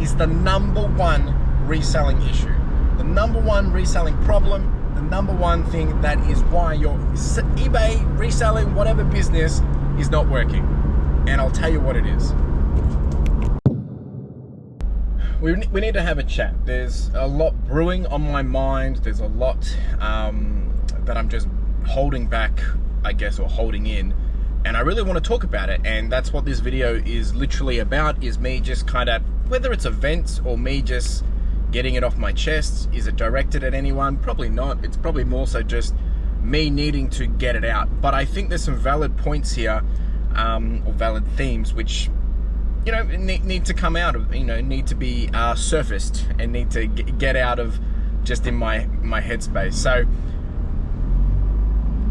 is the number one reselling issue. The number one reselling problem, the number one thing that is why your eBay, reselling, whatever business is not working. And I'll tell you what it is. We need to have a chat. There's a lot brewing on my mind. There's a lot that I'm just holding back, I guess, or holding in. And I really want to talk about it. And that's what this video is literally about, is me just kind of, whether it's events or me just getting it off my chest. Is it directed at anyone? Probably not. It's probably more so just me needing to get it out. But I think there's some valid points here, or valid themes, which, you know, need to come out of, need to be surfaced and need to get out of just in my headspace. So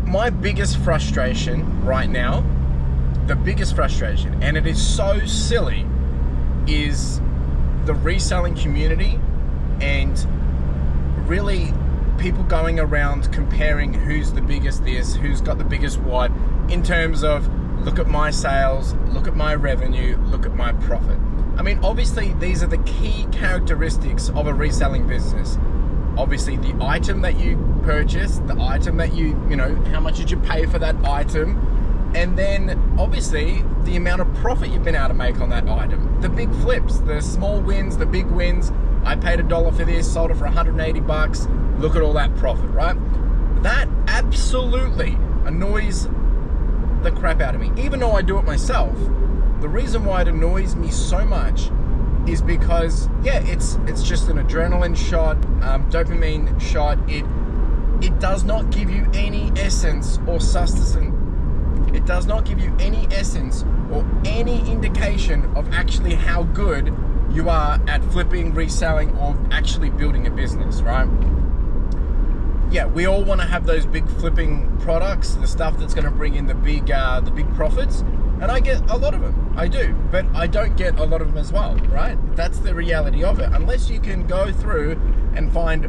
my biggest frustration right now, the biggest frustration, and it is so silly, is the reselling community and really people going around comparing who's the biggest this, who's got the biggest what, in terms of, look at my sales, look at my revenue, look at my profit. I mean, obviously these are the key characteristics of a reselling business. Obviously the item that you purchase, the item that you how much did you pay for that item? And then obviously the amount of profit you've been able to make on that item. The big flips, the small wins, the big wins. I paid $1 for this, sold it for 180 bucks. Look at all that profit, right? That absolutely annoys the crap out of me. Even though I do it myself, the reason why it annoys me so much is because, yeah, it's just an adrenaline shot, dopamine shot. It does not give you any essence or sustenance. It does not give you any essence or any indication of actually how good you are at flipping, reselling, or actually building a business, right? Yeah, we all want to have those big flipping products, the stuff that's going to bring in the big profits, and I get a lot of them. I do, but I don't get a lot of them as well, right? That's the reality of it. Unless you can go through and find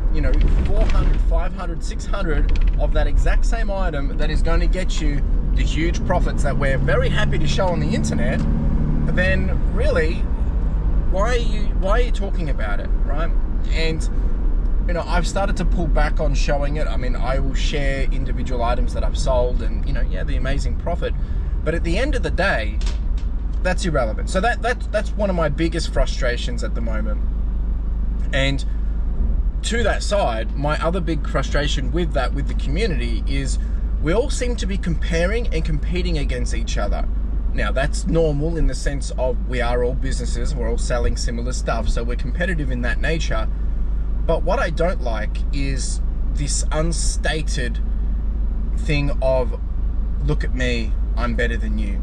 400, 500, 600 of that exact same item that is going to get you the huge profits that we're very happy to show on the internet, then really, why are you talking about it, right? And I've started to pull back on showing it. I mean, I will share individual items that I've sold and, the amazing profit. But at the end of the day, that's irrelevant. So that's one of my biggest frustrations at the moment. And to that side, my other big frustration with the community is we all seem to be comparing and competing against each other. Now, that's normal in the sense of we are all businesses, we're all selling similar stuff, so we're competitive in that nature. But what I don't like is this unstated thing of, look at me, I'm better than you.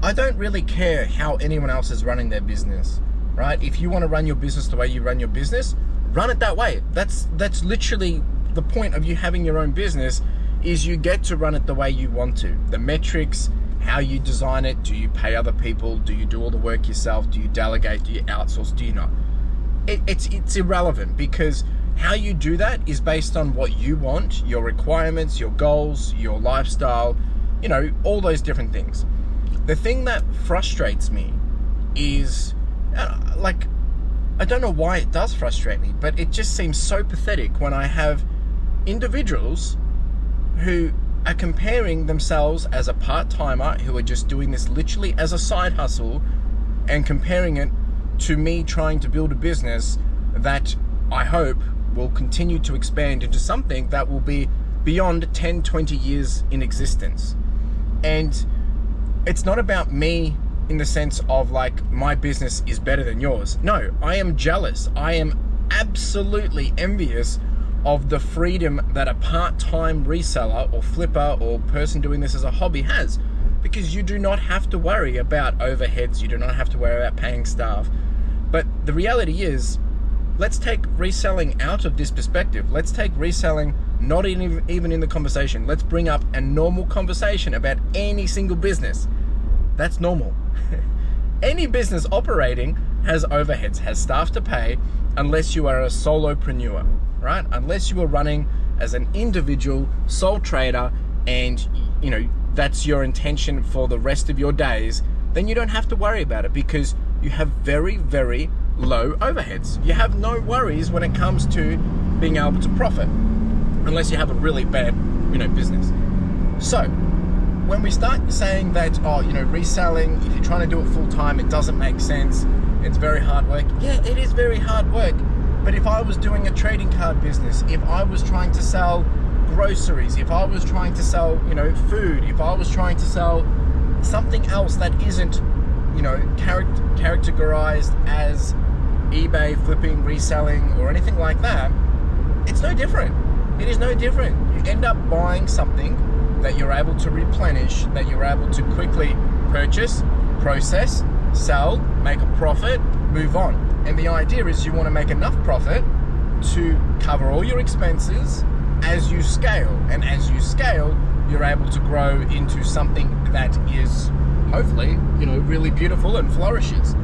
I don't really care how anyone else is running their business, right? If you want to run your business the way you run your business, run it that way. That's literally the point of you having your own business, is you get to run it the way you want to. The metrics, how you design it, do you pay other people? Do you do all the work yourself? Do you delegate? Do you outsource? Do you not? It's irrelevant, because how you do that is based on what you want, your requirements, your goals, your lifestyle, all those different things. The thing that frustrates me is, I don't know why it does frustrate me, but it just seems so pathetic when I have individuals who are comparing themselves as a part-timer, who are just doing this literally as a side hustle, and comparing it to me trying to build a business that I hope will continue to expand into something that will be beyond 10, 20 years in existence. And it's not about me in the sense of my business is better than yours. No, I am jealous. I am absolutely envious of the freedom that a part-time reseller or flipper or person doing this as a hobby has, because you do not have to worry about overheads. You do not have to worry about paying staff. But the reality is, let's take reselling out of this perspective. Let's take reselling not even in the conversation. Let's bring up a normal conversation about any single business. That's normal. Any business operating has overheads, has staff to pay, unless you are a solopreneur, right? Unless you are running as an individual sole trader and that's your intention for the rest of your days, then you don't have to worry about it, because you have very, very low overheads. You have no worries when it comes to being able to profit, unless you have a really bad, business. So when we start saying that, reselling, if you're trying to do it full time, it doesn't make sense. It's very hard work. Yeah, it is very hard work. But if I was doing a trading card business, if I was trying to sell groceries, if I was trying to sell, food, if I was trying to sell something else that isn't, categorized as eBay, flipping, reselling, or anything like that, it's no different. It is no different. You end up buying something that you're able to replenish, that you're able to quickly purchase, process, sell, make a profit, move on. And the idea is you want to make enough profit to cover all your expenses as you scale. And as you scale, you're able to grow into something that is hopefully, really beautiful and flourishes.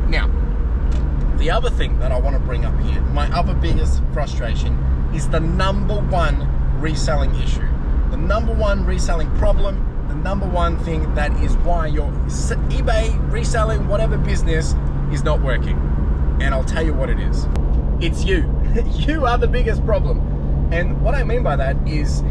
Now, the other thing that I want to bring up here, my other biggest frustration, is the number one reselling issue. The number one reselling problem, the number one thing that is why your eBay, reselling, whatever business is not working. And I'll tell you what it is. It's you. You are the biggest problem. And what I mean by that is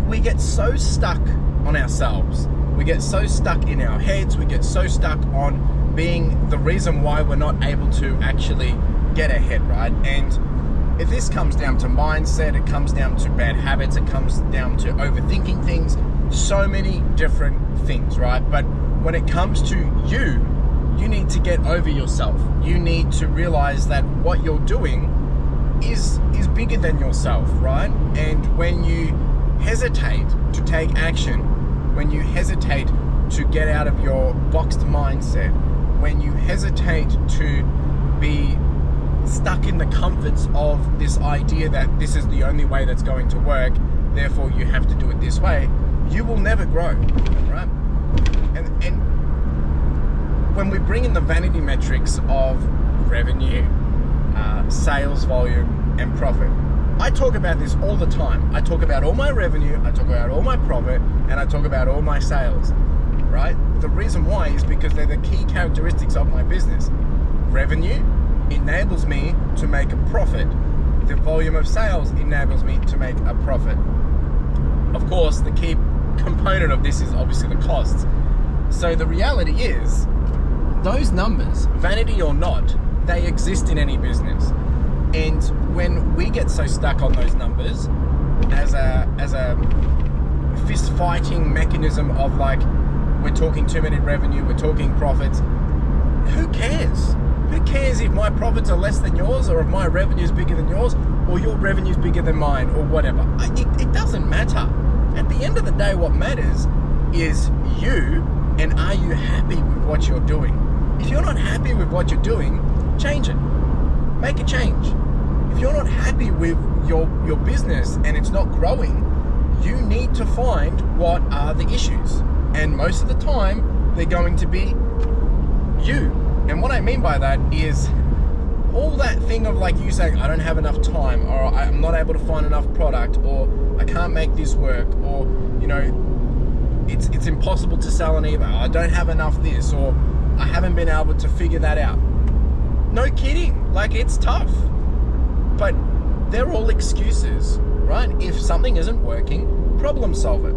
we get so stuck on ourselves. We get so stuck in our heads. We get so stuck on being the reason why we're not able to actually get ahead, right? And if this comes down to mindset, it comes down to bad habits, it comes down to overthinking things, so many different things, right? But when it comes to you need to get over yourself. You need to realize that what you're doing is bigger than yourself, right? And when you hesitate to take action, when you hesitate to get out of your boxed mindset, when you hesitate to be stuck in the comforts of this idea that this is the only way that's going to work, therefore you have to do it this way, you will never grow, right? And when we bring in the vanity metrics of revenue, sales volume, and profit, I talk about this all the time. I talk about all my revenue, I talk about all my profit, and I talk about all my sales, right? The reason why is because they're the key characteristics of my business. Revenue enables me to make a profit. The volume of sales enables me to make a profit. Of course, the key component of this is obviously the costs. So the reality is, those numbers, vanity or not, they exist in any business. And when we get so stuck on those numbers as a fist fighting mechanism of like, we're talking 2 minute revenue, we're talking profits, who cares? Who cares if my profits are less than yours, or if my revenue is bigger than yours, or your revenue is bigger than mine, or whatever? It doesn't matter. At the end of the day, what matters is you, and are you happy with what you're doing? If you're not happy with what you're doing, change it. Make a change. If you're not happy with your business and it's not growing, you need to find what are the issues. And most of the time, they're going to be you. And what I mean by that is all that thing of like you saying, I don't have enough time, or I'm not able to find enough product, or I can't make this work, or, it's impossible to sell on eBay, I don't have enough this, or I haven't been able to figure that out. No kidding, like it's tough. But they're all excuses, right? If something isn't working, problem solve it.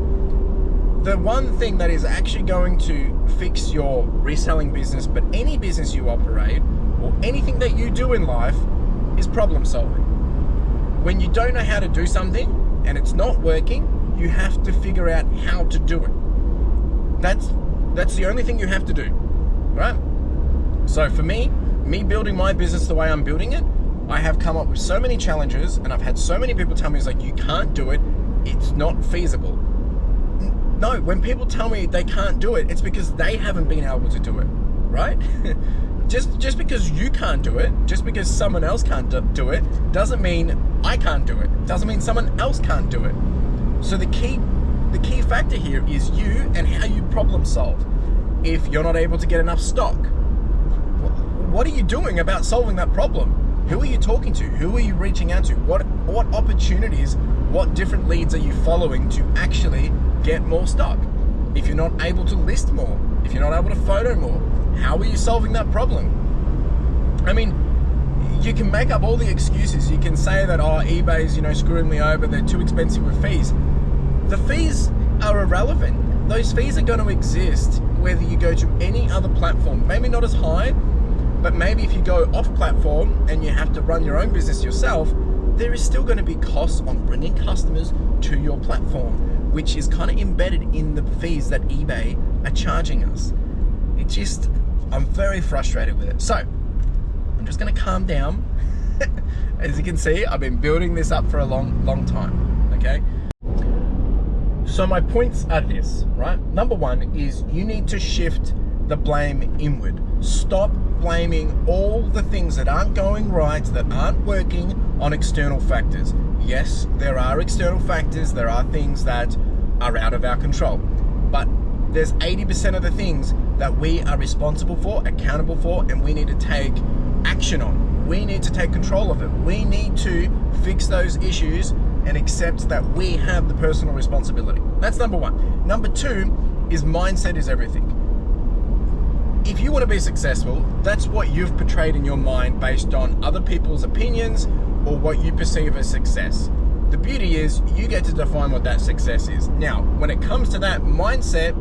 The one thing that is actually going to fix your reselling business, but any business you operate, or anything that you do in life, is problem solving. When you don't know how to do something and it's not working, you have to figure out how to do it. That's the only thing you have to do, right? So for me building my business the way I'm building it, I have come up with so many challenges, and I've had so many people tell me, it's like, you can't do it, it's not feasible. No, when people tell me they can't do it, it's because they haven't been able to do it, right? Just because you can't do it, just because someone else can't do it, doesn't mean I can't do it. Doesn't mean someone else can't do it. So the key factor here is you and how you problem solve. If you're not able to get enough stock, what are you doing about solving that problem? Who are you talking to? Who are you reaching out to? What opportunities, what different leads are you following to actually get more stock? If you're not able to list more, if you're not able to photo more, How are you solving that problem? I mean, you can make up all the excuses. You can say that, oh, eBay's, screwing me over, they're too expensive with fees. The fees are irrelevant. Those fees are going to exist whether you go to any other platform. Maybe not as high, but maybe if you go off platform and you have to run your own business yourself, there is still going to be costs on bringing customers to your platform, which is kind of embedded in the fees that eBay are charging us. I'm very frustrated with it. So I'm just going to calm down. As you can see, I've been building this up for a long time, okay? So my points are this, right? Number one is you need to shift the blame inward. Stop blaming all the things that aren't going right, that aren't working on external factors. Yes, there are external factors. There are things that are out of our control. But there's 80% of the things that we are responsible for, accountable for, and we need to take action on. We need to take control of it. We need to fix those issues and accept that we have the personal responsibility. That's number one. Number two is mindset is everything. If you want to be successful, that's what you've portrayed in your mind based on other people's opinions or what you perceive as success. The beauty is you get to define what that success is. Now, when it comes to that mindset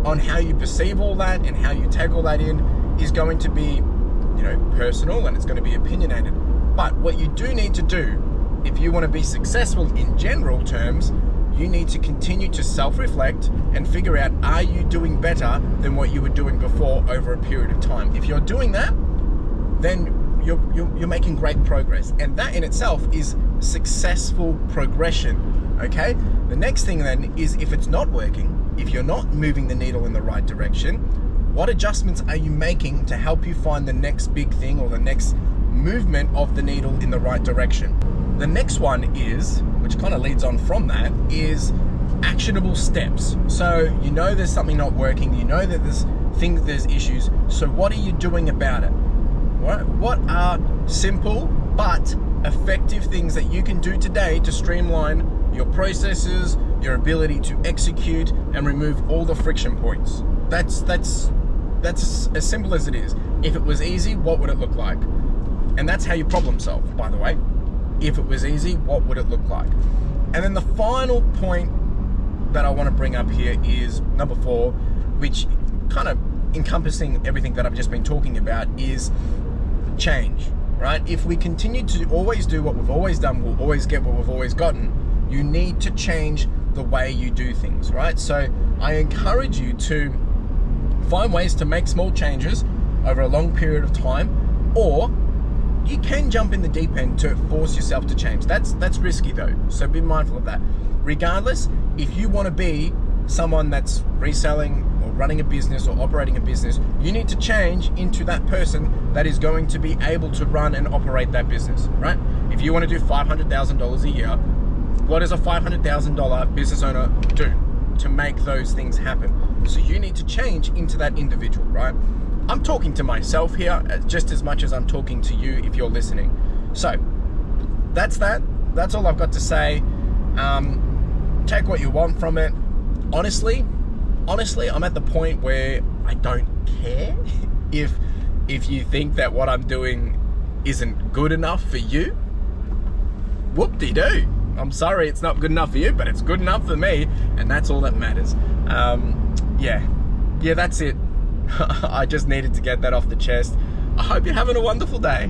on how you perceive all that and how you take all that in is going to be, personal, and it's going to be opinionated. But what you do need to do, if you want to be successful in general terms, you need to continue to self-reflect and figure out, are you doing better than what you were doing before over a period of time? If you're doing that, then you're making great progress. And that in itself is successful progression, okay? The next thing then is if it's not working, if you're not moving the needle in the right direction, what adjustments are you making to help you find the next big thing or the next movement of the needle in the right direction? The next one is, which kind of leads on from that, is actionable steps. So there's something not working, that there's issues, so what are you doing about it? What are simple but effective things that you can do today to streamline your processes, your ability to execute and remove all the friction points? That's as simple as it is. If it was easy, what would it look like? And that's how you problem solve, by the way. If it was easy, what would it look like? And then the final point that I want to bring up here is number 4, which kind of encompassing everything that I've just been talking about, is change, right? If we continue to always do what we've always done, we'll always get what we've always gotten. You need to change the way you do things, right? So I encourage you to find ways to make small changes over a long period of time, or you can jump in the deep end to force yourself to change. That's risky though, so be mindful of that. Regardless, if you want to be someone that's reselling or running a business or operating a business, you need to change into that person that is going to be able to run and operate that business, right? If you want to do $500,000 a year, what does a $500,000 business owner do to make those things happen? So you need to change into that individual, right? I'm talking to myself here just as much as I'm talking to you if you're listening. So that's that. That's all I've got to say. Take what you want from it. Honestly, I'm at the point where I don't care if you think that what I'm doing isn't good enough for you. Whoop-de-doo. I'm sorry it's not good enough for you, but it's good enough for me, and that's all that matters. Yeah, that's it. I just needed to get that off the chest. I hope you're having a wonderful day.